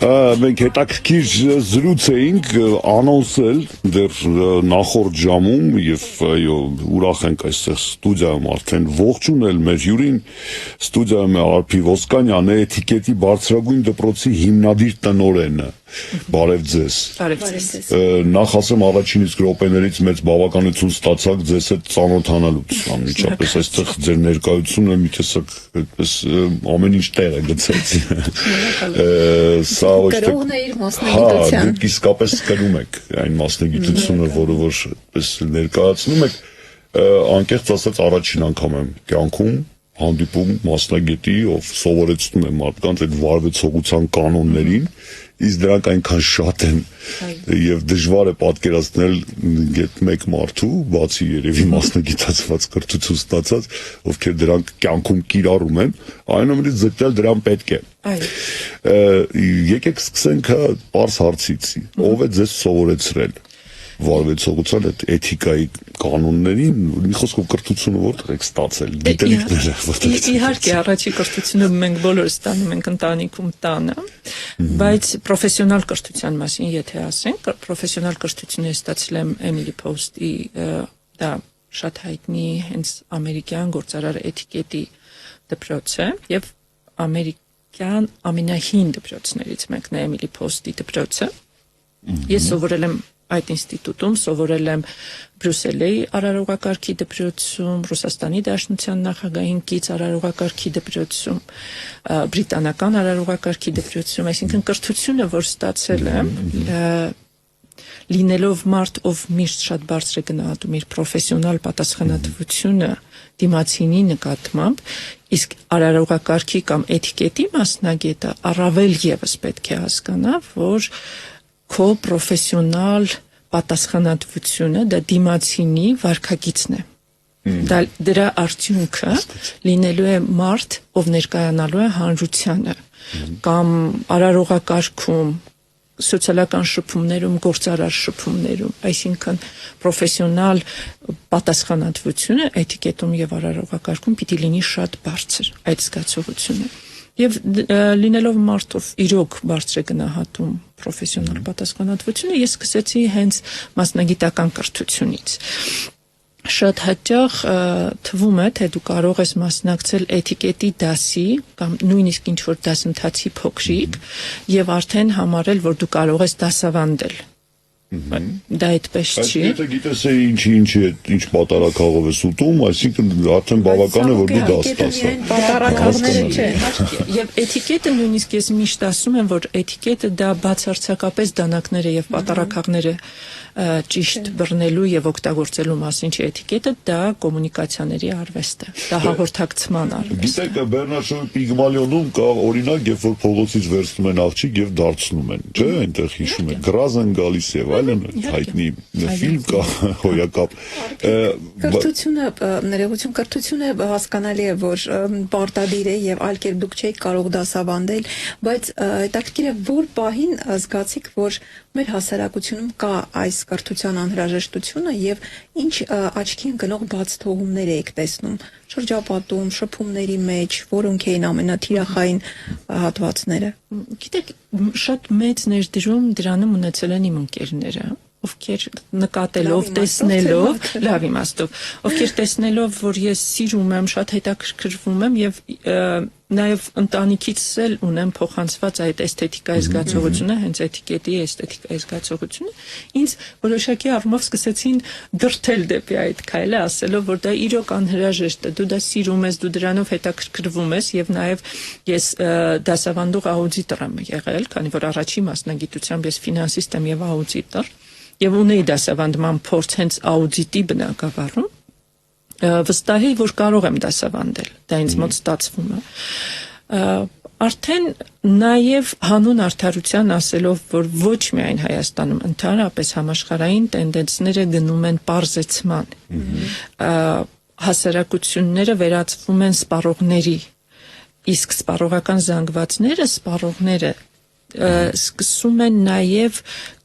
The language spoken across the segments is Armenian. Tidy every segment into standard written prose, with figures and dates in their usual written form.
Մենք հետաքրքիր զրույց էինք անոնսել դեռ նախորդ ժամում եւ այո ուրախ ենք այստեղ ստուդիայում արդեն ողջունել մեր հյուրին ստուդիայում է Արփի Ոսկանյանը էթիկետի բարձրագույն դպրոցի հիմնադիր տնօրենը բարև ձեզ նախ ասեմ առաջին իսկ րոպեներից մեծ բավականություն ստացաք ձեզ հետ ծանոթանալուց անմիջապես այստեղ ձեր ներկայությունը մի տեսակ այդպես ամեն ինչ տեղ է գցեց սա Կրողն է իր մասնագիտության դուք իսկապես կրում եք այն մասնագիտությունը որը որ այդպես ներկայացնում եք անկեղծ ասած առաջին անգամ եմ կյանքում հանդիպում մասնագետի ով սովորեցնում է մարդկանց այդ վարվեցողության կանոններին իսկ դրանք այնքան շատ են եւ դժվար է պատկերացնել մեկ մարդու բացի երևի մասնագիտացված կրթություն ստացած ովքեր դրանք կյանքում կիրառում են այնուամենայնիվ ձգտել դրան պետք է եկեք սկսենք պարզ հարցից ով է ձեզ սովորեցրել վարվեցողության այդ էթիկայի կանոններին մի խոսքով կրթությունը որտեղ եք ստացել գիտելիքները որտեղ իհարկե առաջի կրթությունը մենք բոլորս ստանում ենք ընտանիքում տանը բայց պրոֆեսիոնալ կրթության մասին եթե ասենք պրոֆեսիոնալ կրթությունը ստացել եմ Emily Post-ի դա շատ հայտնի հենց ամերիկյան գործարար էթիկետի դպրոց է եւ ամերիկյան ամենահին դպրոցներից մեկն է Emily Post-ի դպրոցը ես սովորել եմ այդ ինստիտուտում սովորել եմ Բրյուսելի արարողակարգի դպրոցում, Ռուսաստանի Դաշնության նախագահին կից արարողակարգի դպրոցում, բրիտանական արարողակարգի դպրոցում, այսինքն կրթությունը, որ ստացել եմ, լինելով մարդ, ով միշտ շատ բարձր է գնահատում իր պրոֆեսիոնալ պատասխանատվությունը դիմացինի նկատմամբ, իսկ արարողակարգի կամ էթիկետի մասնագետը առավել եւս պետք է հասկանա, որ քո պրոֆեսիոնալ պատասխանատվությունը դա դիմացինի վարքագիծն է դրա արդյունքը լինելու է մարդ ով ներկայանալու է հանրությանը կամ արարողակարգում սոցիալական շփումներում գործարար շփումներում այսինքն պրոֆեսիոնալ պատասխանատվությունը էթիկետում եւ արարողակարգում պիտի լինի շատ բարձր այդ զգացողությունը Եվ լինելով մարդով իրոք բարձր է գնահատում պրոֆեսիոնալ պատասխանատվությունը, ես սկսեցի հենց մասնագիտական կրթությունից։ Շատ հաճախ թվում է, թե դու կարող ես մասնակցել էթիկետի դասի կամ նույնիսկ ինչ-որ դասընթացի փոքրիկ եւ արդեն համարել, որ դու կարող ես դասավանդել։ Դա այդպես չի։ Եթե գիտես ինչ պատարակաղով ես ուտում, այսինքն արդեն բավական է որ դու դաս ստացա։ Պատարակաղները չէ։ Եվ էթիկետը նույնիսկ ես միշտ ասում եմ, որ էթիկետը դա բացարձակապես դանակները եւ պատարակաղները ճիշտ բռնելու եւ օգտագործելու մասին չի էթիկետը, դա կոմունիկացիաների արվեստ է։ Դա հաղորդակցման արվեստ է։ Գիտեք, Բեռնարդ Պիգմալիոնում կա օրինակ, երբ որ փողոցից վերցնում են աղջիկ եւ դարձնում են, չէ՞, այնտեղ հիշում եք, գրազ են գալիս եւ հայտնի ֆիլմ կա հոյակապ կրթությունը ներողություն կրթությունը հասկանալի է որ պարտադիր է եւ այլ կերպ դուք չեք կարող դասավանդել բայց հետաքրքիր է որ պահին զգացիք որ մեր հասարակությունում կա այս կրթության անհրաժեշտությունը եւ ինչ աչքի ընկնող բաց թողումներ եք տեսնում շրջապատում շփումների մեջ որոնք էին ամենաթիրախային հատվածները գիտեք շատ մեծ ներդրում դրանում ունեցել են իմ ընկերները ովքեր նկատելով, տեսնելով, լավ իմաստով, ովքեր տեսնելով, որ ես սիրում եմ, շատ հետաքրքրվում եմ եւ նաեւ ընտանիքից էլ ունեմ փոխանցված այդ էսթետիկայի զգացողությունը, հենց էթիկետի էսթետիկայի զգացողությունը, ինձ որոշակի առումով սկսեցին դրթել դեպի այդ քայլը, ասելով, որ դա իրոք անհրաժեշտ է, դու դա սիրում ես, դու դրանով հետաքրքրվում ես եւ նաեւ ես դասավանդող աուդիտոր եմ եղել, քանի որ առաջի մասնագիտությամբ ես ֆինանսիստ եմ եւ աուդիտոր Եվ ունեի դասավանդման փորձ հենց աուդիտի բնագավառում, վստահ էի, որ կարող եմ դասավանդել, դա ինձ մոտ ստացվում է։ Արդեն նաև հանուն արդարության ասելով, որ ոչ միայն Հայաստանում, ընդհանրապես համաշխարհային տենդենսները գնում են պարզեցման, հասարակությունները վերածվում են սպառողների, իսկ սպառողական զանգվածները, սպառողները սկսում են նաև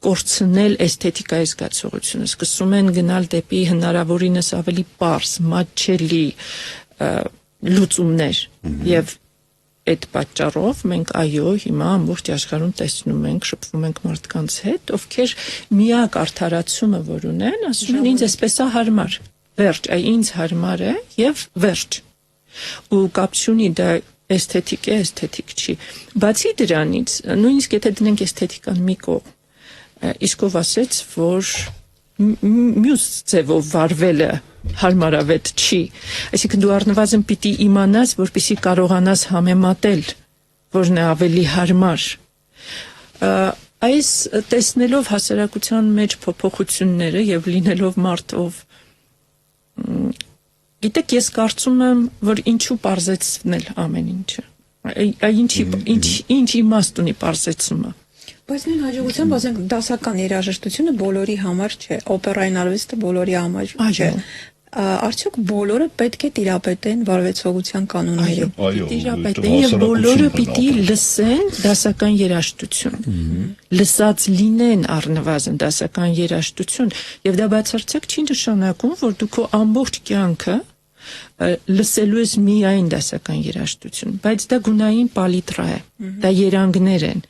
կորցնել էսթետիկայի զգացողությունը, սկսում են գնալ դեպի հնարավորինս ավելի պարզ, մատչելի լուծումներ եւ այդ պատճառով մենք այո հիմա ամբողջ աշխարհում տեսնում ենք, շփվում ենք մարդկանց հետ, ովքեր միակ արդարացումը որ ունեն, ասում են ինձ էսպես է հարմար, վերջ, այ ինձ հարմար է եւ վերջ։ Ու կապ չունի դա էսթետիկ չի։ Բացի դրանից, նույնիսկ եթե դնենք էսթետիկան մի կողմ, իսկով ասեց, որ մյուս ձևով վարվելը հարմարավետ չի։ Այսինքն դու առնվազն պիտի իմանաս, որպեսզի կարողանաս համեմատել, որն է ավելի հարմար։ Այս տեսնելով հասարակության մեջ փոփոխությունները եւ լինելով մարդ, ով գիտեք, ես կարծում եմ, որ ինչու պարզեցնել ամեն ինչը։ Ինչ իմաստ ունի պարզեցումը։ Բայց նույն հաջողությամբ ասենք դասական երաժշտությունը բոլորի համար չէ, օպերային արվեստը բոլորի համար չէ։ Արդյոք բոլորը պետք է տիրապետեն վարվեցողության կանոններին։ Տիրապետեն եւ բոլորը պիտի լսեն դասական երաժշտություն։ Լսած լինեն առնվազն դասական երաժշտություն եւ դա բացարձակ չի նշանակում, որ դու քո ամբողջ կյանքը լսելու ես միայն դասական երաժշտություն, բայց դա գունային պալիտրա է, դա երանգներ են,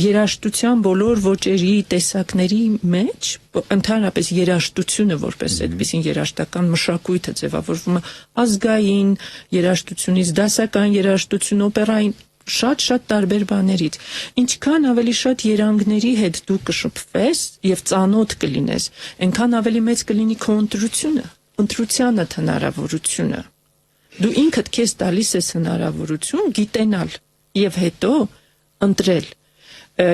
երաժշտության բոլոր ոճերի, տեսակների մեջ, ընդհանրապես երաժշտությունը որպես այդպիսին երաժշտական մշակույթը ձևավորվում է ազգային երաժշտությունից, դասական երաժշտություն, օպերային, շատ տարբեր բաներից, ինչքան ավելի շատ երանգների հետ դու կշփվես եւ ծանոթ կլինես, այնքան ավելի մեծ կլինի քո ընտրությանը հնարավորությունը։ Դու ինքդ քեզ տալիս ես հնարավորություն գիտենալ եւ հետո ընտրել։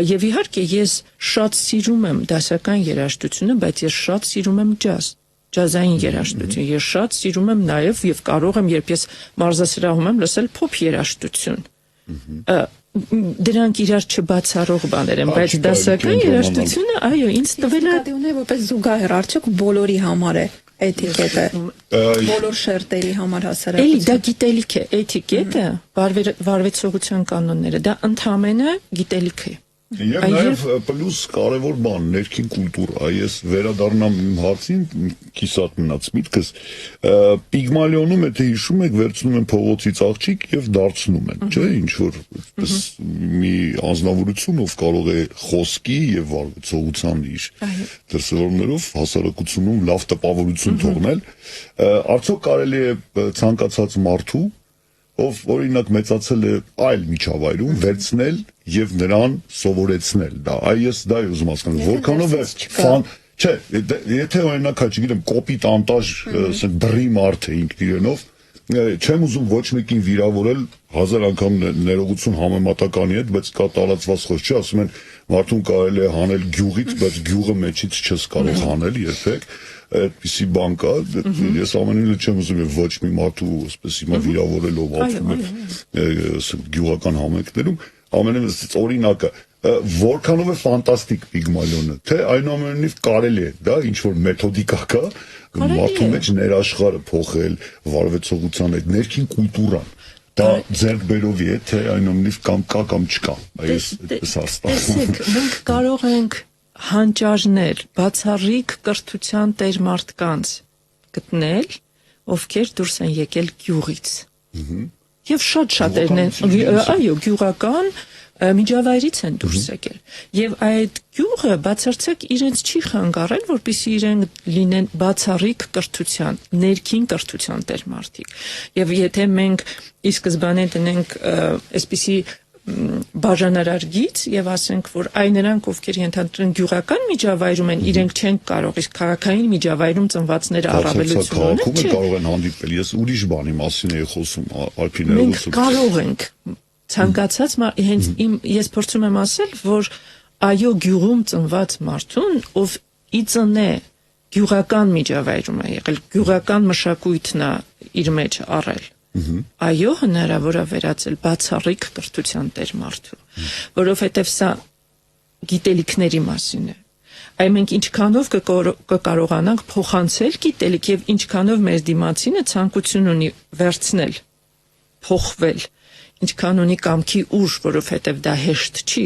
Եվ իհարկե ես շատ սիրում եմ դասական երաժշտությունը, բայց ես շատ սիրում եմ ջազային երաժշտություն։ Ես շատ սիրում եմ նաեւ եւ կարող եմ, երբ ես մարզասրահում եմ, լսել փոփ երաժշտություն։ Դրանք իրար չբացառող բաներ են, բայց դասական երաժշտությունը, այո, ինձ տվել է դեպի որպես զուգահեռ, արդյոք բոլորի համար է էթիկետը, բոլոր շերտերի համար հասարակություն։ Էլի դա գիտելիք է, էթիկետը, վարվեցողության կանոնները, դա ընդհանրապես գիտելիք է։ Եվ նաև պլյուս կարևոր բան, ներքին կուլտուրա, ես վերադառնամ իմ հարցին, կիսատ մնաց միտքս, Պիգմալիոնում, եթե հիշում եք, վերցնում են փողոցից աղջիկ եւ դարձնում են, չէ՞, ինչ որ մի անձնավորություն, ով կարող է խոսքի եւ վարվեցողության իր դրսևորումներով հասարակությունում լավ տպավորություն թողնել, արդյոք կարելի է ցանկացած մարդու, ով օրինակ մեծացել է այլ միջավայրում, վերցնել եւ նրան սովորեցնել դա։ Այս դա է ուզում հասկանալ, որքանով է չէ, եթե օրինակ, չգիտեմ, կոպիտ անտաժ, ասենք դրի մարդ է ինքն իրենով, չեմ ուզում ոչ մեկին վիրավորել 1000 անգամ ներողություն համեմատականի հետ, բայց կա տարածված խոսք, չէ, ասում են մարդուն կարելի է հանել գյուղից, բայց գյուղը մեջից չես կարող հանել երբեք, այդպիսի բան կա, ես ամենուր չեմ ուզում եւ ոչ մի մարդու ասես հիմա վիրավորելով ապրում է գյուղական համայնքներում, ամենևս օրինակը որքանով է ֆանտաստիկ Պիգմալիոնը, թե այնուամենայնիվ կարելի է, դա ինչ որ մեթոդիկա կա, մարդու մեջ ներաշխարը փոխել, վարվեցողության այդ ներքին կուլտուրան, դա ձեռք բերովի է, թե այնուամենայնիվ կամ կա կամ չկա, այս հաստատ։ Տեսեք, մենք կարող ենք հանճարներ, բացառիկ կրթության տեր մարդկանց գտնել, ովքեր դուրս են եկել գյուղից։ Եվ շատ-շատերն են, այո, գյուղական միջավայրից են դուրս եկել։ Եվ այդ գյուղը բացարձակ իրենց չի խանգարել, որպեսզի իրենք լինեն բացառիկ կրթության, ներքին կրթության տեր մարդիկ։ Եվ եթե մենք ի սկզբանե դնենք այսպիսի բաժանարար գիծ եւ ասենք, որ այ նրանք, ովքեր ենթադրեն գյուղական միջավայրում են, իրենք չեն կարող, իսկ քաղաքային միջավայրում ծնվածները առավելություն ունեն, չէ՞։ Կարող են հանդիպել, ես ուրիշ բանի մասին էի խոսում, Ալփիներով։ Մենք կարող ենք ցանկացած, հենց ես փորձում եմ ասել, որ այո, գյուղում ծնված մարդուն, ով իծնե գյուղական միջավայրում է եղել, գյուղական մշակույթն է իր մեջ առել։ Այո, հնարավոր է վերածել բացառիկ կրթության տեր մարդու, որովհետև սա գիտելիքների մասին է։ Այ մենք ինչքանով կկարողանանք փոխանցել գիտելիք եւ ինչքանով մեր դիմացինը ցանկություն ունի վերցնել, փոխվել, ինչքան ունի կամքի ուժ, որովհետև դա հեշտ չի,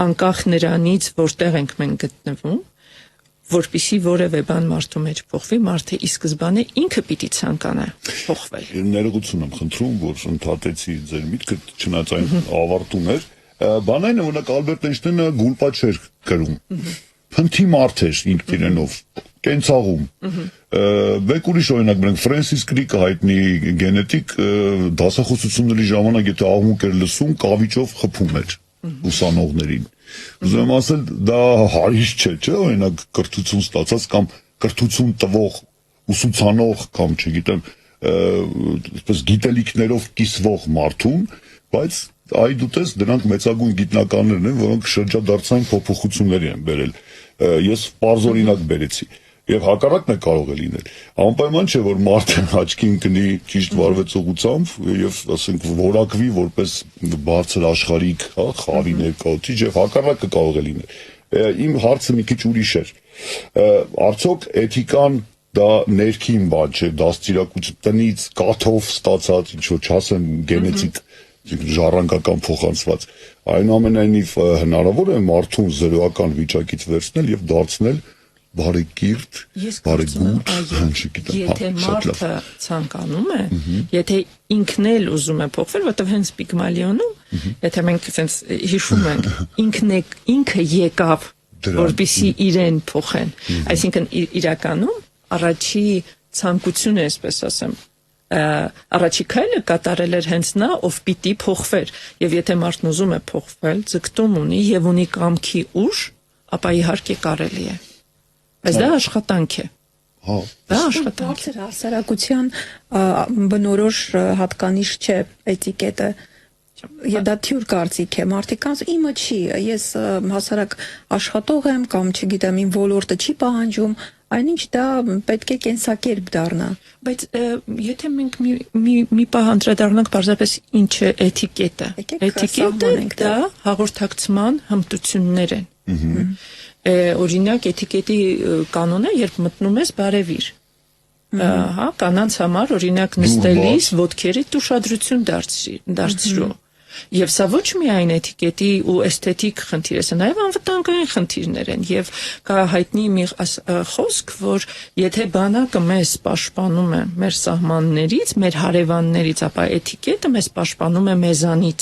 անկախ նրանից, որտեղ ենք մենք գտնվում, որպիսի որևէ բան մարդու մեջ փոխվի, մարդը ի սկզբանե ինքը պիտի ցանկանա փոխվել։ Ներողություն եմ խնդրում, որ ընդհատեցի ձեր միտքը, չնայած այն ավարտում էր։ Բանային օրինակ Ալբերտ Էյնշտեյնը գուլպա չէր գրում։ Փնթի մարդ էր ինքն իրենով, կենցաղում։ Մեկ ուրիշ օրինակ մենք Ֆրենսիս Կրիկը հայտնի գենետիկ դասախոսությունների ժամանակ եթե աղմուկ էր լսում, կավիճով խփում էր ուսանողներին։ Ուզում եմ ասել, դա հարիշ չէ, օրինակ կրթություն ստացած կամ կրթություն տվող ուսուցանող կամ չգիտեմ, այսպես գիտելիքներով կիսվող մարդուն, բայց այդուտես դրանք մեծագույն գիտնականներն են, որոնք շրջադարձային փոփոխությունների են բերել։ Ես պարզօրինակ բերեցի։ Եվ հակառակն է կարող է լինել։ Անպայման չէ, որ մարդը աչքի ընկնի ճիշտ վարվեցողությամբ եւ ասենք որակվի որպես բարձր աշխարհիկ, խավի ներկայացիչ եւ հակառակը կարող է լինել։ Իմ հարցը մի քիչ ուրիշ էր։ Արդյոք էթիկան դա ներքին բան չէ, դաստիարակություն տնից կաթով ստացած, ինչ որ չասեմ գենետիկ ժառանգական փոխանցված։ Այնուամենայնիվ հնարավոր է մարդուն զրոական վիճակից վերցնել եւ դարձնել բարեկիրթ, բարեգութ, եթե մարդը ցանկանում է, եթե ինքն էլ ուզում է փոխվել, որտեղ հենց Պիգմալիոնում, եթե մենք ասենց հիշում ենք, ինքը եկավ, որպեսզի իրեն փոխեն, այսինքն իրականում առաջի ցանկությունը, այսպես ասեմ, առաջի քայլը կատարել էր հենց նա, ով պիտի փոխվեր, եւ եթե մարդն ուզում է փոխվել, ձգտում ունի եւ ունի կամքի ուժ, ապա իհարկե կարելի է։ Բայց դա աշխատանք է։ Դա աշխատանք է։ Բարձր հասարակության բնորոշ հատկանիշ չէ էտիկետը։ Եվ դա թյուր կարծիք է, մարդիկ ասում իմը չի, ես հասարակ աշխատող եմ կամ չգիտեմ, իմ ոլորտը չի պահանջում, այնինչ դա պետք է կենսակերպ դառնա։ Բայց եթե մենք մի պահ անդրադառնանք պարզապես ինչ է էթիկետը։ Էթիկետը դա հաղորդակցման հմտություններ են։ Օրինակ էթիկետի կանոնը, երբ մտնում ես բարևիր։ Հա, կանանց համար օրինակ նստելիս ոտքերիդ ուշադրություն դարձրու։ Եվ սա ոչ միայն էթիկետի ու էսթետիկ խնդիր է, սա նաև անվտանգային խնդիրներ են եւ կա հայտնի մի խոսք, որ եթե բանակը մեզ պաշտպանում է մեր սահմաններից, մեր հարևաններից, ապա էթիկետը մեզ պաշտպանում է մեզանից,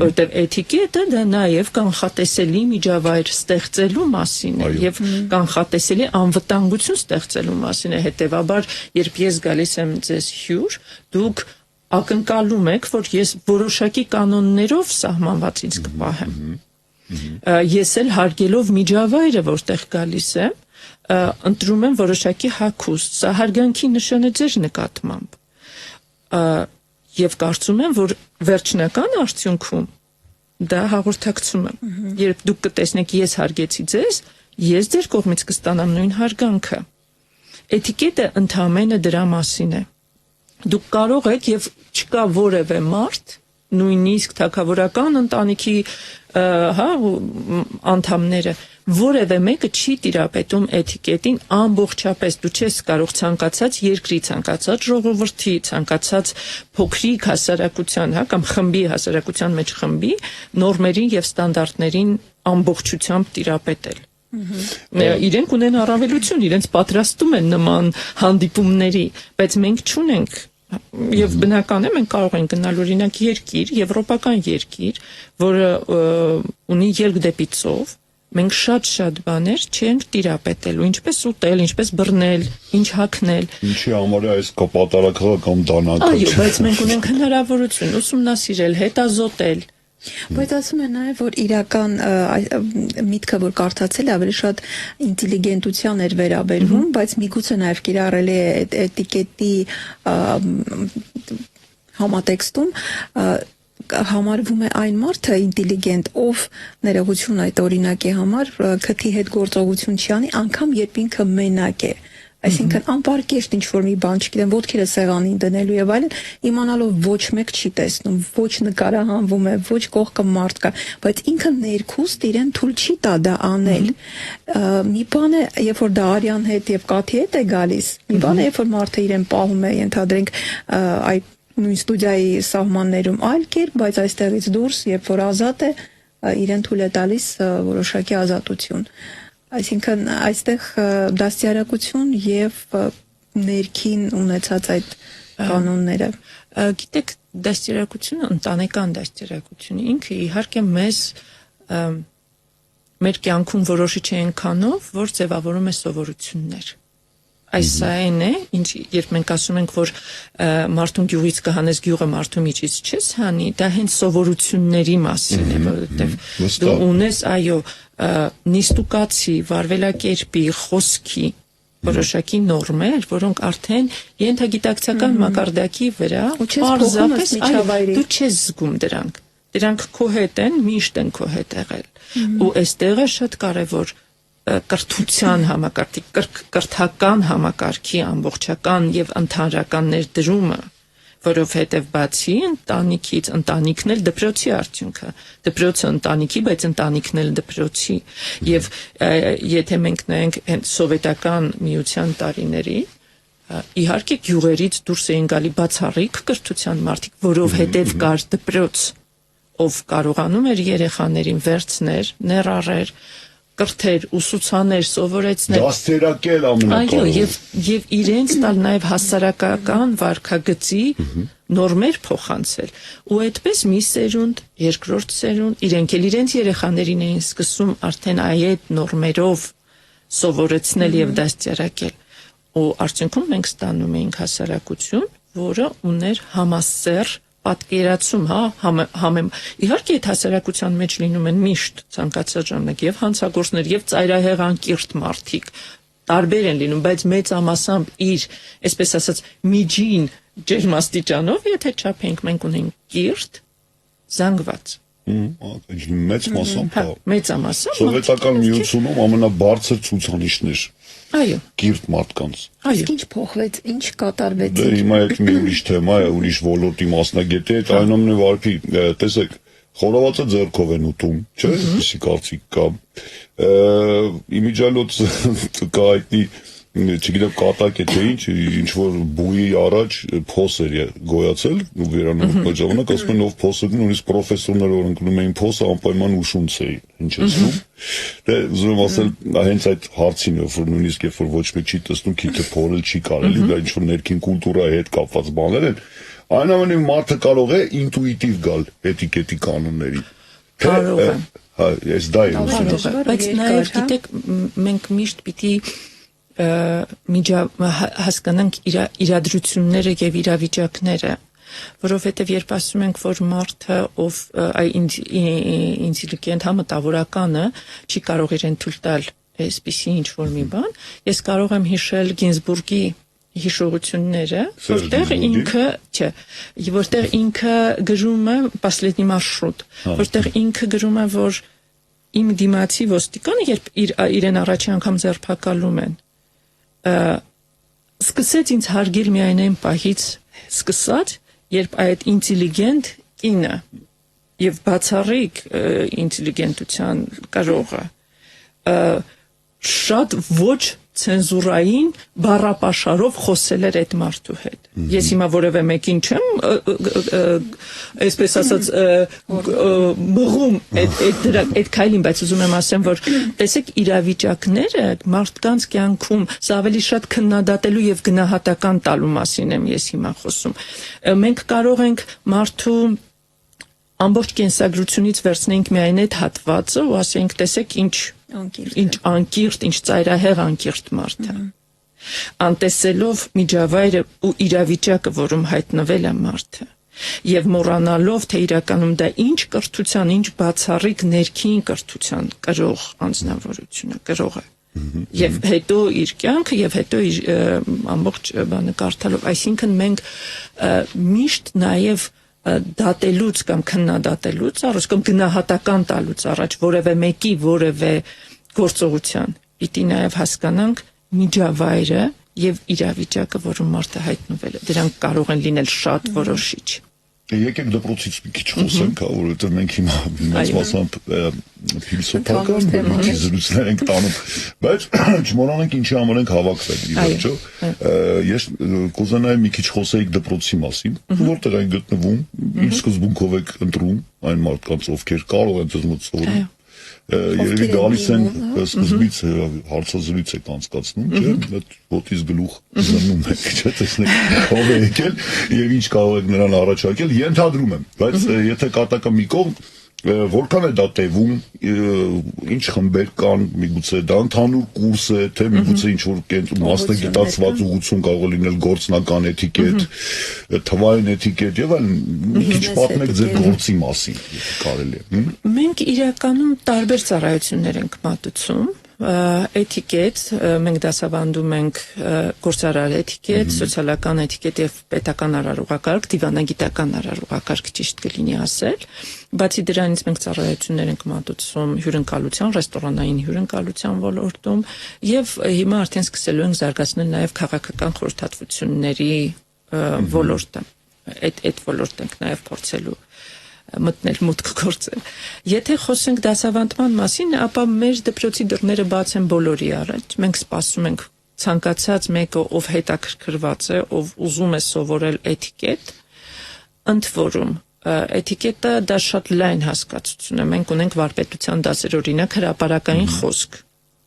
որտեղ էթիկետը դա նաև կանխատեսելի միջավայր ստեղծելու մասին է եւ կանխատեսելի անվտանգություն ստեղծելու մասին է, հետեւաբար երբ ես գալիս եմ ձեզ հյուր, դուք ակնկալում եք, որ ես որոշակի կանոններով սահմանվածից կպահեմ։ Ես էլ հարգելով միջավայրը, որտեղ գալիս եմ, ընտրում եմ որոշակի հագուստ, սա հարգանքի նշան է ձեր նկատմամբ։ Եվ կարծում եմ, որ վերջնական արդյունքում դա հաղորդակցում է։ Երբ դուք կտեսնեք ես հարգեցի ձեզ, ես ձեր կողմից կստանամ նույն հարգանքը։ Էթիկետը ընդհանրապես դրա մասին է։ Դուք կարող եք եւ չկա որևէ մարդ, նույնիսկ թագավորական ընտանիքի անդամները, որևէ մեկը չի տիրապետում էթիկետին ամբողջապես։ Դու չես կարող ցանկացած երկրի, ցանկացած ժողովրդի, ցանկացած փոքրիկ հասարակության, կամ խմբի հասարակության մեջ խմբի նորմերին եւ ստանդարտներին ամբողջությամբ տիրապետել։ Իրենք ունեն առավելություն, իրենց պատրաստում են նման հանդիպումների, բայց մենք չունենք։ Եվ բնական է մենք կարող ենք գնալ օրինակ երկիր, եվրոպական երկիր, որը ունի ելք դեպի ծով, մենք շատ բաներ չենք տիրապետելու, ինչպես ուտել, ինչպես բռնել, ինչ հագնել։ Ինչի համար է այս կապատարակղական դանակը։ Այո, բայց մենք ունենք հնարավորություն ուսումնասիրել, հետազոտել։ Բայց ասում են նաև, որ իրական միտքը, որ կարդացել ավելի շատ ինտելիգենտության էր վերաբերվում, բայց միգուցե նաև կիրառել է էտիկետի համատեքստում համարվում է այն մարդը ինտելիգենտ, ով ներողություն այդ օրինակի համար քթի հետ գործողություն չի անի, անգամ երբ ինքը մենակ է։ Այսինքն անպարկեշտ ինչ-որ մի բան, չգիտեմ, ոտքերը սեղանին դնելու եւ այլն, իմանալով ոչ մեկ չի տեսնում, ոչ նկարահանվում է, ոչ կողքը մարդ կա, բայց ինքը ներքուստ իրեն թույլ չի տա դա անել։ Մի բան է, երբ որ դա արյան հետ եւ կաթի հետ է գալիս, մի բան է, երբ որ մարդը իրեն պահում է, ենթադրենք այդ նույն ստուդիայի սահմաններում այլ կերպ, բայց այստեղից դուրս, երբ որ ազատ է, իրեն թույլ է տալիս որոշակի ազատություն։ Այսինքն այստեղ դաստիարակություն եւ ներքին ունեցած այդ կանոնները Գիտեք, դաստիարակությունը, ընտանեկան դաստիարակությունը ինքը իհարկե մեզ մեր կյանքում որոշիչ է այնքանով, որ ձևավորում է սովորություններ։ Այս այն է, ինչ երբ մենք ասում ենք, որ մարդուն գյուղից կհանես գյուղը մարդու միջից չես հանի, դա հենց սովորությունների մասին է, որովհետև դու ունես, այո, նիստուկացի, վարվելակերպի, խոսքի որոշակի նորմեր, որոնք արդեն ենթագիտակցական մակարդակի վրա պարզապես դու չես զգում դրանք։ Դրանք քո հետ են, միշտ են քո հետ եղել։ Ու այստեղ է շատ կարևոր կրթության համակարգի, կրթական համակարգի ամբողջական եւ ընդհանրական ներդրումը, որովհետեւ բացի ընտանիքից, ընտանիքն էլ դպրոցի արդյունքը, դպրոցը ընտանիքի, բայց ընտանիքն էլ դպրոցի, եւ եթե մենք նայենք հենց սովետական միության տարիների, իհարկե գյուղերից դուրս էին գալի բացառիկ կրթության մարդիկ, որովհետեւ կար դպրոց, ով կարողանում էր երեխաներին վերցներ, ներառեր, կրթեր, ուսուցաներ, սովորեցներ։ Դաստիարակել ամենակարևորը։ Այո, եւ իրենց տալ նաեւ հասարակական վարքագծի նորմեր փոխանցել։ Ու այդպես մի սերունդ, երկրորդ սերունդ, իրենք էլ իրենց երեխաներին էին սկսում արդեն այդ նորմերով սովորեցնել եւ դաստիարակել։ Ու արդյունքում մենք ստանում էինք հասարակություն, որը ուներ համասեռ պատկերացում, իհարկե այդ հասարակության մեջ լինում են միշտ ցանկացած ժամանակ եւ հանցագործներ եւ ծայրահեղ անկիրթ մարդիկ տարբեր են լինում, բայց մեծամասամբ իր, այսպես ասած, միջին ջերմաստիճանով, եթե չափենք, մենք ունենք կիրթ, զանգված։ Մեծ մասամբ։ Մեծամասամբ։ Սովետական միությունում ամենաբարձր ցուցանիշներ։ Այո։ Կիրթ մարդկանց։ Իսկ ինչ փոխվեց, ինչ կատարվեց։ Դե հիմա եք մի ուրիշ թեմա է, ուրիշ ոլորտի մասնագետ է, այդ այնուամենայնիվ վարքի, տեսեք, խորովածը ձեռքով են ուտում, չէ՞, այսի կարծիք կա։ Իմիջիալոց կա այդի, չգիտեմ կատակ է թե ինչ որ բույի առաջ փոս էր գոյացել ու վերանում այդ ժամանակ ասում են ով փոսը գնում նույնիսկ պրոֆեսորները որ ընկնում էին փոսը անպայման ուշունց էին հնչեցնում դե ուզում եմ ասել հենց այդ հարցին որ նույնիսկ երբ որ ոչ մեկ չի տեսնում քիթը փորել չի կարելի դա ինչ որ ներքին կուլտուրայի հետ կապված բաներ են այնուամենայնիվ մարդը կարող է ինտուիտիվ գալ էտիկետի կանոնների կարող է այս դա է բայց նաև գիտեք մենք միշտ պիտի հասկանանք իրադրությունները եւ իրավիճակները, որովհետեւ երբ ասում ենք, որ մարդը ով ինտելիգենտ համտավորականը չի կարող իրեն թույլ տալ այսպիսի ինչ որ մի բան, ես կարող եմ հիշել Գինզբուրգի հիշողությունները, որտեղ ինքը գրում է «Последний маршрут», որտեղ ինքը գրում է, որ իմ դիմացի ոստիկանը, երբ իրեն առաջի անգամ ձերբակալում են, սկսեց ինձ հարգել միայն այն պահից սկսած, երբ այդ ինտելիգենտ կինը եւ բացառիկ ինտելիգենտության կարողը շատ ոչ ցենզուրային բառապաշարով խոսել էր այդ մարդու հետ։ Ես հիմա որևէ մեկին չեմ, այսպես ասած, բղում այդ քայլին, բայց ուզում եմ ասեմ, որ տեսեք իրավիճակները մարդկանց կյանքում սա ավելի շատ քննադատելու եւ գնահատական տալու մասին եմ ես հիմա խոսում։ Մենք կարող ենք մարդու ամբողջ կենսագրությունից վերցնենք միայն այդ հատվածը ու ասենք, տեսեք ինչ անկիրթ, ինչ ծայրահեղ անկիրթ մարդ է։ Անտեսելով միջավայրը ու իրավիճակը, որում հայտնվել է մարդը, եւ մոռանալով, թե իրականում դա ինչ կրթության, ինչ բացառիկ ներքին կրթության կրող անձնավորությունը, կրող է։ Եվ հետո իր կյանքը եւ հետո իր ամբողջ բանը կարդալով, այսինքն մենք միշտ նաեւ դատելուց կամ քննադատելուց առաջ կամ գնահատական տալուց առաջ որևէ մեկի որևէ գործողության պիտի նաև հասկանանք միջավայրը եւ իրավիճակը, որում մարդը հայտնվել է։ Դրանք կարող են լինել շատ որոշիչ։ Եկեք դպրոցից մի քիչ խոսենք, որովհետև մենք հիմա մեծ մասամբ փիլիսոփական զրույցներ ենք տանում, բայց չմոռանանք ինչի համար ենք հավաքվել, ի վերջո։ Ես կուզենայի մի քիչ խոսեիք դպրոցի մասին, որտեղ այն գտնվում, ինչ սկզբունքով եք ընտրում այն մարդկանց, ովքեր կարող են ձեզ մոտ սովորել, երևի գալիս են սկզբից հարցազրույց եք անցկացնում, չէ՞, այդ ոտից գլուխ զննում եք, չէ՞, տեսնեք ով է եկել եւ ինչ կարող եք նրան առաջարկել, ենթադրում եմ, բայց եթե կատակը մի կողմ որքան է դա տևում, ինչ խմբեր կան, միգուցե դա ընդհանուր կուրս է, թե միգուցե ինչ-որ մասնագիտացված ուղղություն կարող է լինել գործնական էթիկետ, թվային էթիկետ եւ այլն, մի քիչ պատմեք ձեր գործի մասին, եթե կարելի է։ Մենք իրականում տարբեր ծառայություններ ենք մատուցում, էթիկետ, մենք դասավանդում ենք գործարար էթիկետ, սոցիալական էթիկետ եւ պետական արարողակարգ, դիվանագիտական արարողակարգ ճիշտ կլինի ասել, բացի դրանից մենք ծառայություններ ենք մատուցում հյուրընկալության, ռեստորանային հյուրընկալության ոլորտում եւ հիմա արդեն սկսելու ենք զարգացնել նաեւ քաղաքական խորհրդատվությունների ոլորտը, այդ ոլորտը ենք նաեւ փորձելու մտնել մուտք գործել։ Եթե խոսենք դասավանդման մասին, ապա մեր դպրոցի դռները բաց են բոլորի առաջ։ Մենք սպասում ենք ցանկացած մեկը, ով հետաքրքրված է, ով ուզում է սովորել էթիկետ, ընդ որում էթիկետը դա շատ լայն հասկացություն է։ Մենք ունենք վարպետության դասեր, օրինակ հրապարակային խոսք,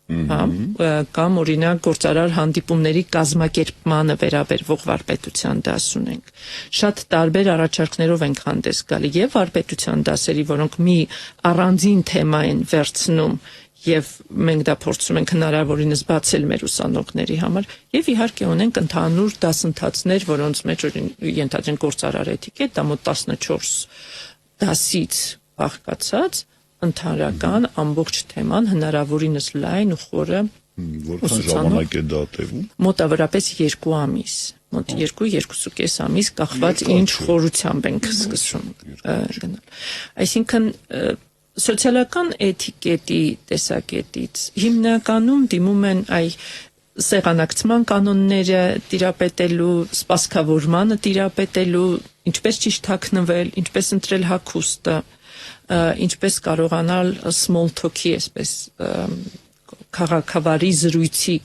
կամ օրինակ գործարար հանդիպումների կազմակերպմանը վերաբերվող վարպետության դաս ունենք։ Շատ տարբեր առաջարկներով ենք հանդես գալի եւ վարպետության դասերի, որոնք մի առանձին թեմա են վերցնում եւ մենք դա փորձում ենք հնարավորինս բացել մեր ուսանողների համար եւ իհարկե ունենք ընդհանուր դասընթացներ, որոնց մեջ ենթադրենք գործարար էթիկետ, դա մոտ 14 դասից բաղկացած ընդհանրական ամբողջ թեման հնարավորինս լայն ու խորը որքան ժամանակ է դա տևում մոտավորապես 2 ամիս մոտ 2-2.5 ամիս կախված ինչ խորությամբ ենք սկսում գնալ այսինքն սոցիալական էթիկետի տեսակետից հիմնականում դիմում են սեղանակցման կանոնները տիրապետելու, սպասքավորմանը տիրապետելու, ինչպես ճիշտ հագնվել, ինչպես ընտրել հագուստը, ինչպես կարողանալ small talk-ի, այսպես քաղաքավարի զրույցի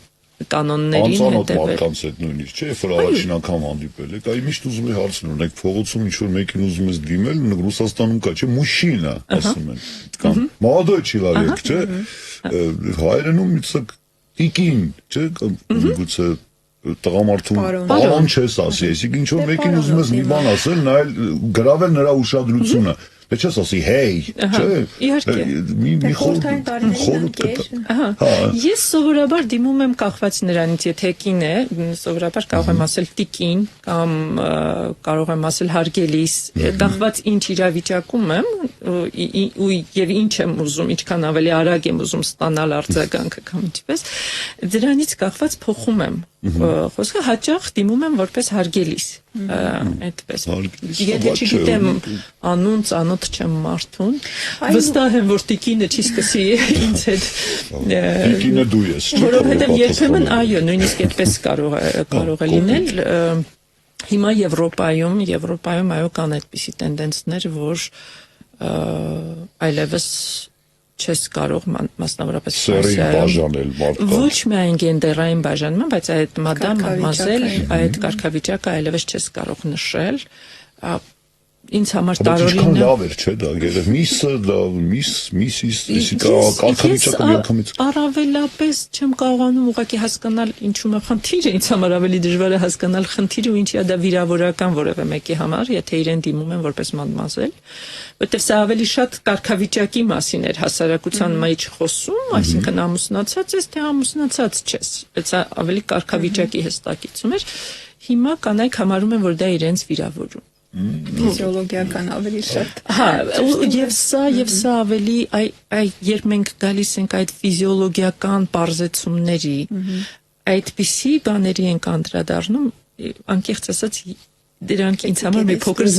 կանոններին հետևել։ Անծանոթ մարդկանց հետ նույնիսկ, չէ՞, որ առաջին անգամ հանդիպել եք, այ միշտ ուզում եմ հարցնել, ունեք փողոցում ինչ-որ մեկին ուզում ես դիմել, Ռուսաստանում կա, չէ՞, մուշինա, ասում են, կամ молодой человек, չէ՞, հայերենում իցեք տիկին, չէ՞, գուցե տղամարդուն պարոն չես ասի, այսինքն ինչ-որ մեկին ուզում ես մի բան ասել, նայել գրավել նրա ուշադրությունը։ Դե չես ասի hey, չէ՞։ Իհարկե։ Մի խորհուրդ Ես սովորաբար դիմում եմ կախված նրանից, եթե կին է, սովորաբար կարող եմ ասել տիկին կամ կարող եմ ասել հարգելիս, կախված ինչ իրավիճակում եմ եւ ինչ եմ ուզում, ինչքան ավելի արագ եմ ուզում ստանալ արձագանքը կամ ինչպես, դրանից կախված փոխում եմ խոսքը հաճախ դիմում եմ որպես հարգելիս, այդպես։ Եթե չգիտեմ անուն, ծանոթ չեմ մարդուն, վստահ եմ, որ տիկինը չի սկսի ինձ հետ։ Տիկինը դու ես, չէ՞։ Որովհետև երբեմն այո, նույնիսկ այդպես կարող է լինել։ Հիմա Եվրոպայում այո կան այդպիսի տենդենսներ, որ այլևս չես կարող մասնավորապես բաժանել մարդկանց։ Ոչ միայն գենդերային բաժանման, բայց այդ մադամ, մադմազել, այդ կարգավիճակը այլևս չես կարող նշել։ Ինձ համար տարօրինակ լավ էր, չէ՞, դա գերեվ միսը, դա միսիս, իսիկա կարգավիճակը միանգամից։ Առավելապես չեմ կարողանում ուղղակի հասկանալ ինչու է խնդիրը, ինձ համար ավելի դժվար է հասկանալ խնդիրը ու ինչի է դա վիրավորական որևէ մեկի համար, եթե իրեն դիմում են որպես մադմազել, որտեղ սա ավելի շատ կարգավիճակի մասին էր հասարակության մեջ խոսում, այսինքն ամուսնացած ես, թե ամուսնացած չես, բայց ավելի կարգավիճակի հստակեցում էր։ Հիմա կանայք համարում են, որ դա իրենց վիրավորում։ Ֆիզիոլոգիական ավելի շատ։ Հա, եւ սա ավելի երբ մենք գալիս ենք այդ ֆիզիոլոգիական բարձեցումների, այդպիսի բաների ենք անդրադառնում, անկեղծ ասած դրանք ինձ համար մի փոքր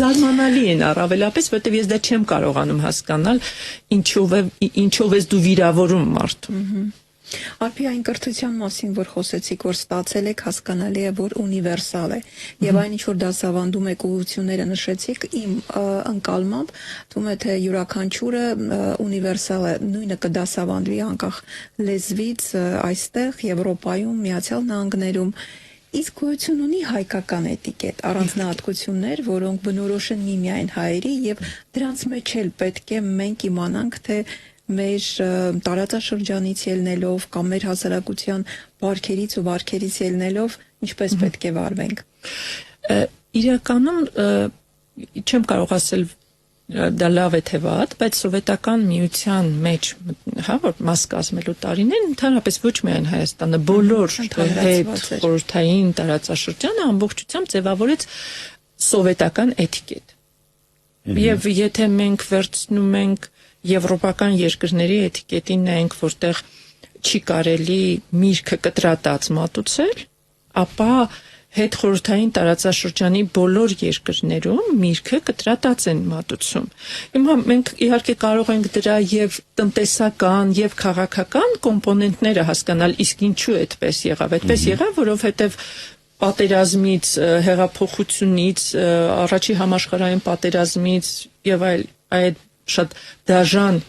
զարմանալի են առավելապես, որտեղ ես դա չեմ կարողանում հասկանալ, ինչով ես դու վիրավորում մարդուն։ Արփի այն կրթության մասին, որ խոսեցիք, որ ստացել եք, հասկանալի է, որ ունիվերսալ է, եւ այն ինչ որ դասավանդում եք ուղղությունները նշեցիք, իմ ընկալմամբ թվում է թե յուրաքանչյուրը ունիվերսալ է, նույնը կդասավանդվի անկախ լեզվից այստեղ Եվրոպայում, Միացյալ Նահանգներում իսկ գոյություն ունի հայկական էտիկետ, առանձնահատկություններ, որոնք բնորոշ են միմիայն հայերի եւ դրանց մեջ էլ պետք է մենք իմանանք, թե մեր տարածաշրջանից ելնելով կամ մեր հասարակության բարքերից ու վարքերից ելնելով ինչպես պետք է վարվենք։ Իրականում չեմ կարող ասել դա լավ է թե վատ, բայց սովետական միության մեջ, հա, որ մաս կազմելու տարիներն ընդհանրապես ոչ միայն Հայաստանը, բոլոր հետ խորհրդային տարածաշրջանը ամբողջությամբ ձևավորեց սովետական էտիկետ։ Եվ եթե մենք վերցնում ենք եվրոպական երկրների էտիկետին նայենք, որտեղ չի կարելի միրգը կտրատած մատուցել, ապա հետ խորհրդային տարածաշրջանի բոլոր երկրներում միրգը կտրատած են մատուցում։ Հիմա մենք իհարկե կարող ենք դրա եւ տնտեսական եւ քաղաքական կոմպոնենտները հասկանալ, իսկ ինչու այդպես եղավ։ Այդպես եղավ, որովհետեւ պատերազմից, հեղափոխությունից, առաջի համաշխարհային պատերազմից եւ այդ շատ դաժան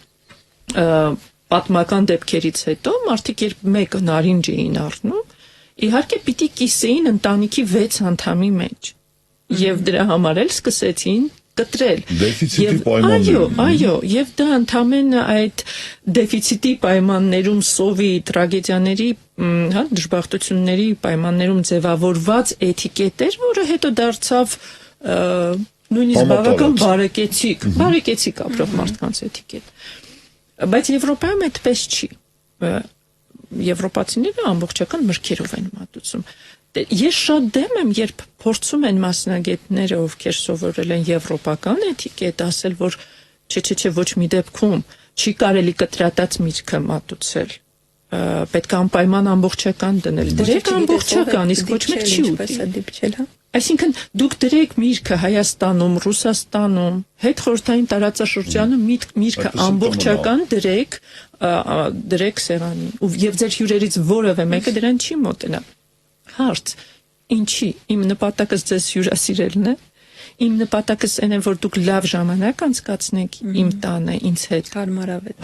պատմական դեպքերից հետո մարդիկ երբ մեկ նարինջ էին առնում, իհարկե պիտի կիսեին ընտանիքի 6 անդամի մեջ եւ դրա համար էլ սկսեցին կտրել։ Դեֆիցիտի պայմաններում։ Այո, եւ դա ընդամենը այդ դեֆիցիտի պայմաններում սովի տրագեդիաների, հա, դժբախտությունների պայմաններում ձևավորված էտիկետ էր, որը հետո դարձավ նույնիսկ բավական բարեկեցիկ ապրող մարդկանց էտիկետ։ Բայց Եվրոպայում այդպես չի։ Եվրոպացիները ամբողջական մրգերով են մատուցում։ Ես շատ դեմ եմ, երբ փորձում են մասնագետները, ովքեր սովորել են եվրոպական էտիկետ, ասել, որ չէ, ոչ մի դեպքում չի կարելի կտրատած միրգը մատուցել։ Պետք է անպայման ամբողջական դնել։ Դրեք ամբողջական, իսկ ոչ մեկ չի ուտի։ Այսինքն դուք դրեք միրգը Հայաստանում, Ռուսաստանում, հետ խորհրդային տարածաշրջանում միրգը ամբողջական դրեք սեղանին, եւ ձեր հյուրերից որևէ մեկը դրան չի մոտենա։ Հարց. Ինչի՞։ Իմ նպատակս ձեզ հյուրասիրելն է։ Իմ նպատակս այն է, որ դուք լավ ժամանակ անցկացնեք իմ տանը, ինձ հետ։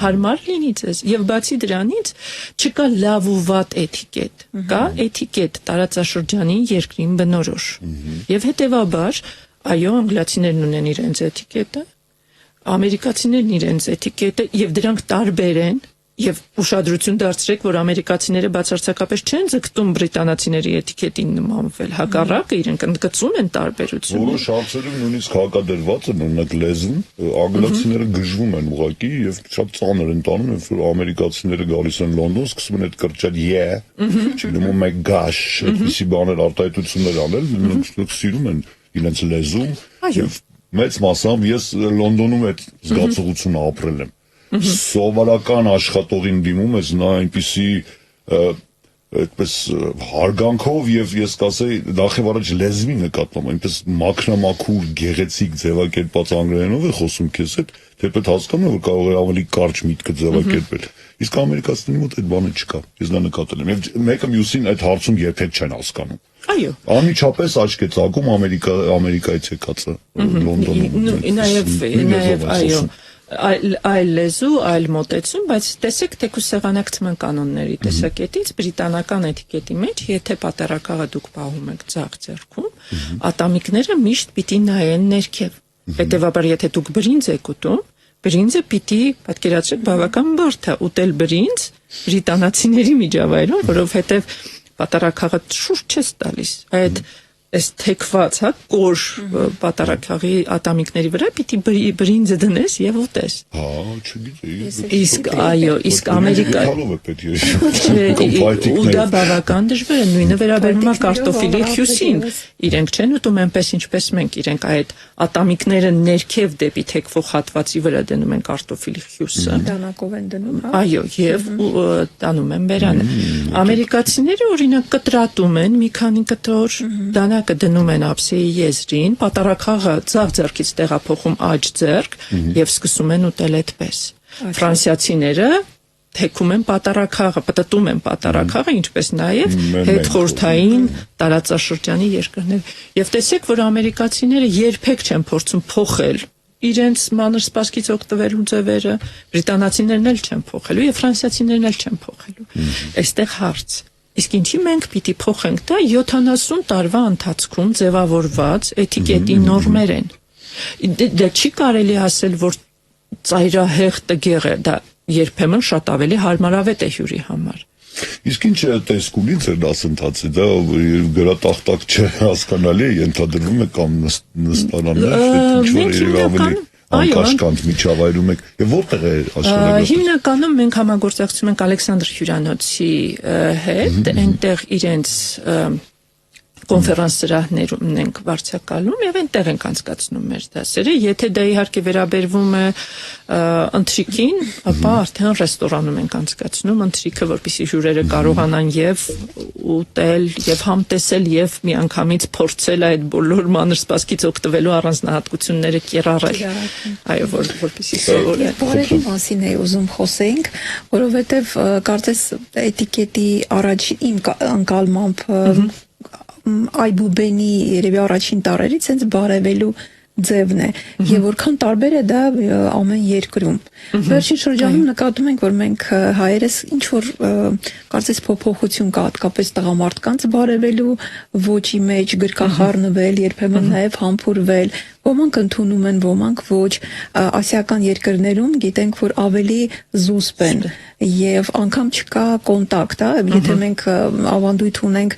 Հարմար լինի ձեզ։ Եվ բացի դրանից չկա լավ ու վատ էտիկետ։ Կա էտիկետ տարածաշրջանի երկրին բնորոշ։ Եվ հետևաբար, այո, անգլիացիներն ունեն իրենց էտիկետը, ամերիկացիներն իրենց էտիկետը, եւ դրանք տարբեր են։ Եվ ուշադրություն դարձրեք, որ ամերիկացիները բացարձակապես չեն ձգտում բրիտանացիների էտիկետին նմանվել, հակառակը իրենք ընդգծում են տարբերությունը։ Որոշ հարցերում նույնիսկ հակադրված են, օրինակ լեզուն, անգլիացիները գժվում են ուղղակի եւ շատ ծանր են տանում, երբ որ ամերիկացիները գալիս են Լոնդոն, սկսում են այդ կրճատ չգիտեմ, my gosh, այդպիսի բաներ արտահայտություններ անել, նրանք սիրում են իրենց լեզուն եւ մեծ մասամբ ես Լոնդոնում այդ զգացողությունը ապրել եմ։ Սովորական աշխատողին դիմում ես նա այնպիսի այդպես հարգանքով եւ ես կասեի նախ եւ առաջ լեզվի նկատմամբ այնպես մաքրամաքուր գեղեցիկ ձևակերպած անգլերենով է խոսում քեզ հետ թեպետ հասկանում որ կարող է ավելի կարճ միտքը ձևակերպել իսկ ամերիկացիների մոտ այդ բանը չկա ես դա նկատել եմ եւ մեկը մյուսին այդ հարցում երբեք չեն հասկանում այո անմիջապես աչք է ծակում ամերիկայից եկածը Լոնդոնում նաեւ այո այլ լեզու, այլ մոտեցում, բայց տեսեք թեկուզ սեղանակցման կանոնների տեսակետից բրիտանական էտիկետի մեջ, եթե պատառաքաղը դուք պահում եք ձախ ձեռքում, ատամիկները միշտ պիտի նայեն ներքև։ Հետևաբար, եթե դուք բրինձ եք ուտում, բրինձը պիտի պատկերացրեք բավական բարդ է ուտել բրինձ բրիտանացիների միջավայրում, որովհետև պատառաքաղը շուրջ չես տալիս։ Այդ այս թեքված, հա, կոր պատառաքաղի ատամիկների վրա պիտի բրինձը դնես եւ ուտես։ Հա, չգիտեի։ Իսկ այո, իսկ Ամերիկա ու դա բավական դժվար է, նույնը վերաբերում է կարտոֆիլի հյուսին։ Իրենք չեն ուտում այնպես ինչպես մենք, իրենք այդ ատամիկները ներքև դեպի թեքվող հատվածի վրա դնում են կարտոֆիլի հյուսը։ Դանակով են դնում, հա։ Այո, եւ տանում են բերանը։ Ամերիկացիները օրինակ կտրատում են մի քանի կտոր դանակը դնում են ափսեի եզրին, պատառաքաղը ձախ ձեռքից տեղափոխում աջ ձեռք եւ սկսում են ուտել այդպես։ Ֆրանսիացիները թեքում են պատառաքաղը, պտտում են պատառաքաղը, ինչպես նաեւ հետխորհրդային տարածաշրջանի երկրներ։ Եվ տեսեք, որ ամերիկացիները երբեք չեն փորձում փոխել իրենց մանր սպասքից օգտվելու ձևերը, բրիտանացիներն էլ չեն փոխելու եւ ֆրանսիացիներն էլ չեն փոխելու։ Այստեղ հարց. Իսկ ինչի մենք պիտի փոխենք, դա 70 տարվա ընթացքում ձևավորված էթիկետի նորմեր են։ Դա չի կարելի ասել, որ ծայրահեղ տգեղ է, դա երբեմն շատ ավելի հարմարավետ է հյուրի համար։ Իսկ ինչ է տեսք ունի ձեր դասընթացը, դա գրատախտակ չէ, հասկանալի է, ենթադրվում է կամ նստարաններ, ինչ-որ երևի ավելի անկաշկանդ միջավայրում եք, եւ որտեղ է աշխատել։ Հիմնականում մենք համագործակցում ենք Ալեքսանդր հյուրանոցի հետ, այնտեղ իրենց կոնֆերանս սրահներում ենք վարձակալում եւ այնտեղ ենք անցկացնում մեր դասերը։ Եթե դա իհարկե վերաբերվում է ընթրիքին, ապա արդեն ռեստորանում ենք անցկացնում ընթրիքը, որպեսզի հյուրերը կարողանան եւ ուտել, եւ համտեսել, եւ միանգամից փորձել այդ բոլոր մանր սպասքից օգտվելու առանձնահատկությունները կիրառել։ Այո, որպեսզի սովորեն։ Բարերի մասին է ուզում խոսենք, որովհետեւ կարծես էտիկետի առաջին իմ անկալմամբ Այբուբենի երևի առաջին տարերից հենց բարևելու ձևն է եւ որքան տարբեր է դա ամեն երկրում։ Վերջին շրջանում նկատում ենք, որ մենք հայերս ինչ որ կարծես փոփոխություն կա հատկապես տղամարդկանց բարևելու ոճի մեջ գրկախառնվել, երբեմն նաեւ համբուրվել, ոմանք ընդունում են, ոմանք ոչ, ասիական երկրներում գիտենք, որ ավելի զուսպ են եւ անգամ չկա կոնտակտ, եթե մենք ավանդույթ ունենք,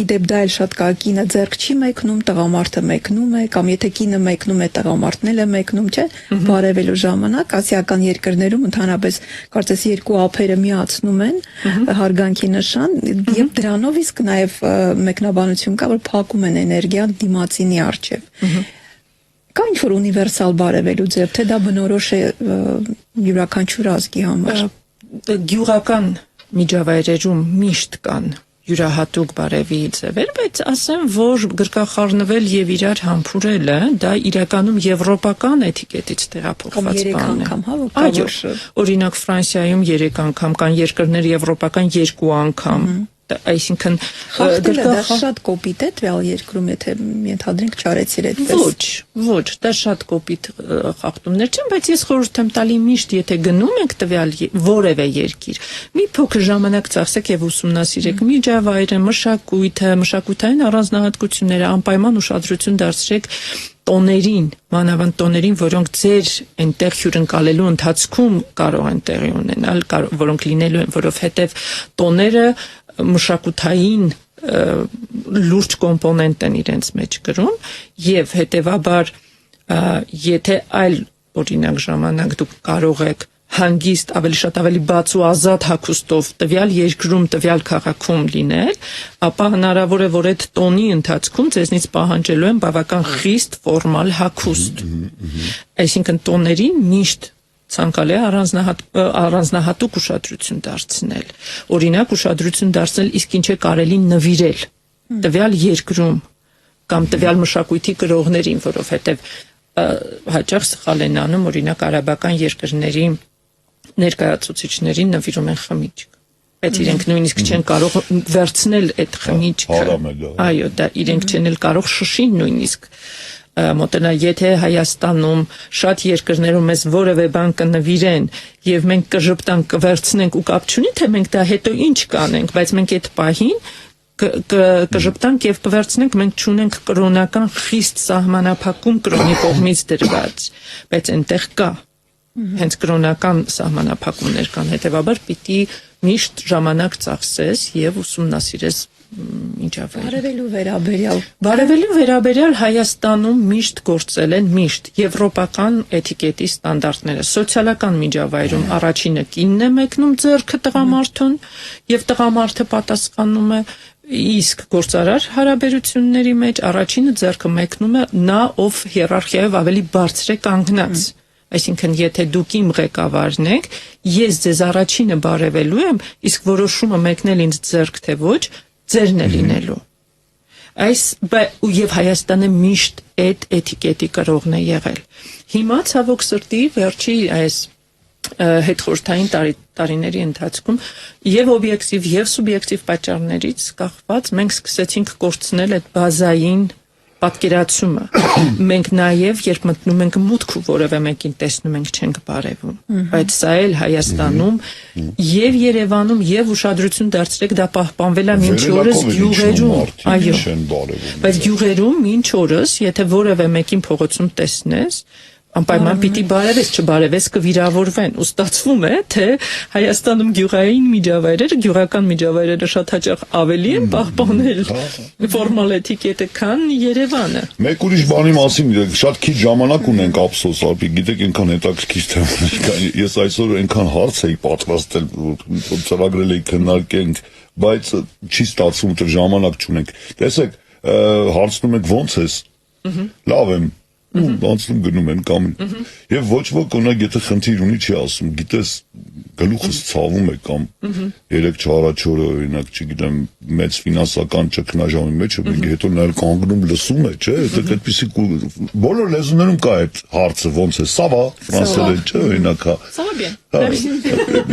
իդեպ դա էլ շատ կա, կինը ձեռք չի մեկնում, տղամարդը մեկնում է, կամ եթե կինը մեկնում է, տղամարդն էլ է մեկնում, չէ՞, բարևելու ժամանակ ասիական երկրներում ընդհանրապես կարծես երկու ափերը միացնում են, հարգանքի նշան, եւ դրանով իսկ նաեւ մեկնաբանություն կա, որ փակում են էներգիան դիմացինի առջև։ Կա ինչ-որ ունիվերսալ բարևելու ձև, թե դա բնորոշ է յուրաքանչյուր ազգի համար։ Գյուղական միջավայրերում միշտ կան յուրահատուկ բարևի ձևեր, բայց ասեմ, որ գրկախառնվել եւ իրար համբուրելը դա իրականում եվրոպական էթիկետից տեղափոխված բան է։ Այո, օրինակ Ֆրանսիայում 3 անգամ կան երկրներ եվրոպական 2 անգամ։ Այսինքն դա շատ կոպիտ է տվյալ երկրում, եթե ենթադրենք չարեցիր այդպես։ Ոչ, դա շատ կոպիտ խախտումներ չեն, բայց ես խորհուրդ եմ տալի միշտ, եթե գնում եք տվյալ որևէ երկիր, մի փոքր ժամանակ ծախսեք եւ ուսումնասիրեք միջավայրը, մշակույթը, մշակութային առանձնահատկությունները, անպայման ուշադրություն դարձրեք տոներին, մանավանդ տոներին, որոնք ձեր այնտեղ հյուրընկալելու ընթացքում կարող են տեղի ունենալ, որոնք լինելու են, որովհետեւ տոները մշակութային լուրջ կոմպոնենտ են իրենց մեջ գրում եւ հետեւաբար եթե այլ օրինակ ժամանակ դուք կարող եք հանգիստ ավելի շատ ավելի բաց ու ազատ հագուստով տվյալ երկրում տվյալ քաղաքում լինել, ապա հնարավոր է որ այդ տոնի ընթացքում ձեզնից պահանջելու են բավական խիստ ֆորմալ հագուստ։ Այսինքն տոներին միշտ ցանկալի է առանձնահատուկ ուշադրություն դարձնել։ Օրինակ ուշադրություն դարձնել իսկ ինչ է կարելի նվիրել տվյալ երկրում կամ տվյալ մշակույթի կրողներին, որովհետև հաճախ սխալ են անում օրինակ արաբական երկրների ներկայացուցիչներին նվիրում են խմիչք, բայց իրենք նույնիսկ չեն կարող վերցնել այդ խմիչքը։ Այո, դա իրենք չեն էլ կարող շշին նույնիսկ մոտենա, եթե Հայաստանում շատ երկրներում մեզ որևէ բան կնվիրեն եւ մենք կժպտանք կվերցնենք ու կապ չունի թե մենք դա հետո ինչ կանենք, բայց մենք այդ պահին կժպտանք եւ կվերցնենք, մենք չունենք կրոնական խիստ սահմանափակում կրոնի կողմից դրված, բայց այնտեղ կա հենց կրոնական սահմանափակումներ կան, հետեւաբար պիտի միշտ ժամանակ ծախսես եւ ուսումնասիրես միջավայրը։ Բարևելու վերաբերյալ Հայաստանում միշտ գործել են միշտ եվրոպական էթիկետի ստանդարտները։ Սոցիալական միջավայրում առաջինը կինն է մեկնում ձեռքը տղամարդուն եւ տղամարդը պատասխանում է, իսկ գործարար հարաբերությունների մեջ առաջինը ձեռքը մեկնում է նա, ով հիերարխիայով ավելի բարձր է կանգնած։ Այսինքն, եթե դուք իմ ղեկավարն եք, ես ձեզ առաջինը բարևելու եմ, իսկ որոշումը մեկնել ինձ ձեռք թե ոչ, ձերն է լինելու։ Եվ Հայաստանը միշտ այդ էթիկետի կրողն է եղել։ Հիմա ցավոք սրտի վերջի այս հետխորհրդային տարիների ընթացքում եւ օբյեկտիվ եւ սուբյեկտիվ պատճառներից կախված մենք սկսեցինք կորցնել այդ բազային պատկերացումը մենք նաև երբ մտնում ենք մուտք ու որևէ մեկին տեսնում ենք չենք բարևում, բայց սա էլ Հայաստանում եւ Երևանում եւ ուշադրություն դարձրեք դա պահպանվել է մինչ օրս գյուղերում, այո, բայց գյուղերում մինչ օրս եթե որևէ մեկին փողոցում տեսնես անպայման պիտի բարևես, չբարևես կվիրավորվեն ու ստացվում է, թե Հայաստանում գյուղային միջավայրերը, գյուղական միջավայրերը շատ հաճախ ավելի են պահպանել ֆորմալ էթիկետը, քան Երևանը։ Մեկ ուրիշ բանի մասին շատ քիչ ժամանակ ունենք ափսոս, Ալպի, գիտեք, այնքան հետաքրքիր թեմաներ, ես այսօր այնքան հարց էի պատրաստել, ծրագրել էի քննարկենք, բայց չի ստացվում, որ ժամանակ չունենք։ Տեսեք, հարցնում եք ո՞նց ես։ Լավ եմ։ Անցնում գնում են կամ եւ ոչ ոք օրինակ եթե խնդիր ունի չի ասում գիտես գլուխս ցավում է կամ 3-4 օրը օրինակ չգիտեմ մեծ ֆինանսական ճգնաժամի մեջ է մենք հետո նայել կանգնում լսում է չէ դա այդպեսի բոլոր լեզուներում կա այդ հարցը ոնց է սավա ֆրանսերեն չէ օրինակ հա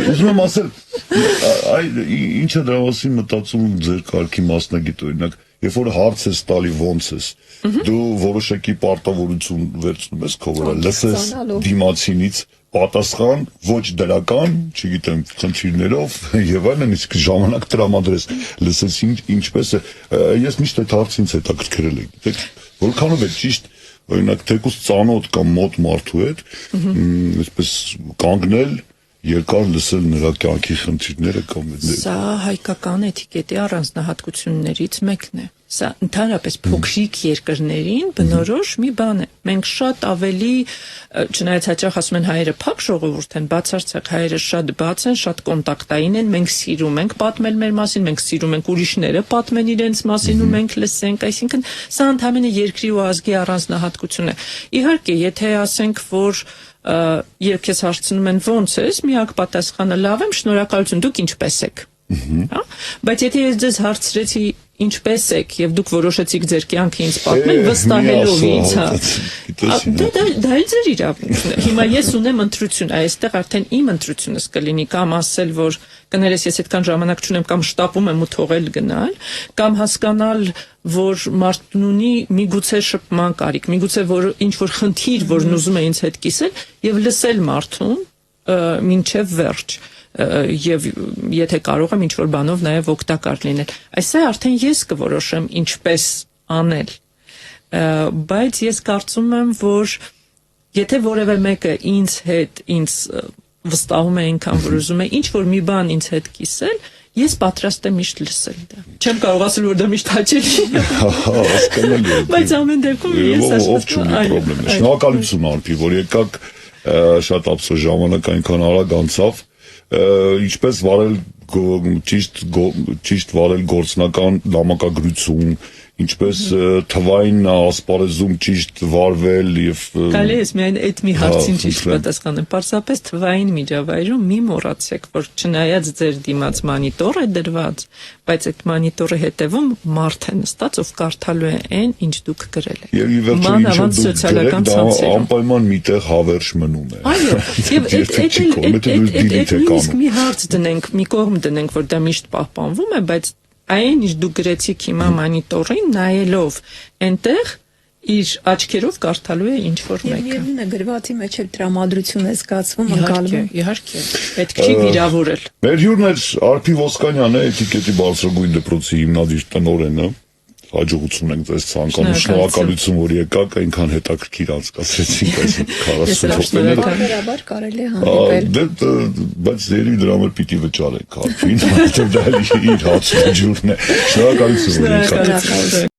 ուզում եմ ասել այ ինչը դրա մասին մտածում ձեր կարգի մասնագետ օրինակ երբ որ հարց ես տալի ոնց ես դու որոշակի պարտավորություն վերցնում ես քո վրա լսես դիմացինից պատասխան ոչ դրական չգիտեմ խնդիրներով եւ այլն իսկ ժամանակ տրամադրես լսես ինչպես է ես միշտ այդ հարցից հետաքրքրել եմ գիտեք որքանով է ճիշտ օրինակ թեկուզ ծանոթ կամ մոտ մարդու հետ այսպես կանգնել երկար լսել նրա կյանքի խնդիրները կամ Սա հայկական էթիկետի առանձնահատկություններից մեկն է։ Սա ընդհանրապես փոքրիկ երկրներին բնորոշ մի բան է։ Մենք շատ ավելի, չնայած հաճախ ասում են հայերը փակ ժողովուրդ են, բացարձակ հայերը շատ բաց են, շատ կոնտակտային են, մենք սիրում ենք պատմել մեր մասին, մենք սիրում ենք ուրիշները պատմեն իրենց մասին ու մենք լսենք, այսինքն սա ընդհանրապես երկրի ու ազգի առանձնահատկություն է։ Իհարկե, եթե ասենք, որ երբ քեզ հարցնում են ոնց ես, միակ պատասխանը լավ եմ, շնորհակալություն, դուք ինչպես եք։ Հա? Բայց եթե ես ձեզ հարցրեցի ինչպես եք եւ դուք որոշեցիք ձեր կյանքը ինձ պատմել վստահելով ինձ, հա։ Դա էլ ձեր իրավունքն է։ Հիմա ես ունեմ ընտրություն, այստեղ արդեն իմ ընտրությունս կլինի կամ ասել, որ կներես ես այդքան ժամանակ չունեմ կամ շտապում եմ ու թողել գնալ, կամ հասկանալ, որ մարդն ունի միգուցե շփման կարիք, միգուցե որ ինչ որ խնդիր, որն ուզում է ինձ հետ կիսել եւ լսել մարդուն մինչեւ վերջ եւ եթե կարող եմ ինչ որ բանով նաեւ օգտակար լինել այսօր արդեն ես կորոշեմ ինչպես անել բայց ես կարծում եմ որ եթե որևէ մեկը ինձ հետ ինձ վստահում է այնքան որ ուզում է ինչ որ մի բան ինձ հետ կիսել ես պատրաստ եմ միշտ լսել դա չեմ կարող ասել որ դա միշտ հաճելի է հասկանալի է բայց ամեն դեպքում ես ասում եմ շնորհակալություն Ալպի որ եկաք շատ ափսոս ժամանակ այնքան արագ անցավ ինչպես վարել ճիշտ վարել գործնական նամակագրություն ինչպես թվային ասպարեզում ճիշտ վարվել եւ Կարելի է միայն այդ մի հարցին ճիշտ պատասխանեմ պարզապես թվային միջավայրում մի մոռացեք որ չնայած ձեր դիմաց մանիտոր է դրված բայց այդ մանիտորի հետևում մարդ է նստած ով կարդալու է այն ինչ դուք գրել եք եւ ի վերջո ինչ սոցիալական ցանցերում անպայման միտեղ հավերժ մնում է այո եւ այդ մի հարց դնենք մի կողմ դնենք որ դա միշտ պահպանվում է բայց այն ինչ դուք գրեցիք հիմա մանիտորին նայելով այնտեղ իր աչքերով կարդալու է ինչ որ մեկը։ Միևնույն է գրվածի մեջ էլ տրամադրություն է զգացվում ընկալվում։ Իհարկե, պետք չի վիրավորել։ Մեր հյուրն է Արփի Ոսկանյանը, էթիկետի բարձրագույն դպրոցի հիմնադիր տնօրենը։ Հաջողություն ենք ձեզ ցանկանում շնորհակալություն որ եկաք այնքան հետաքրքիր անցկացրեցինք այս 40 րոպեները Բարաբար կարելի է հանդիպել բայց երևի դրա համար պիտի վճարենք Արփին որտեղ դա իր հացը ջուրն է շնորհակալություն որ եկաք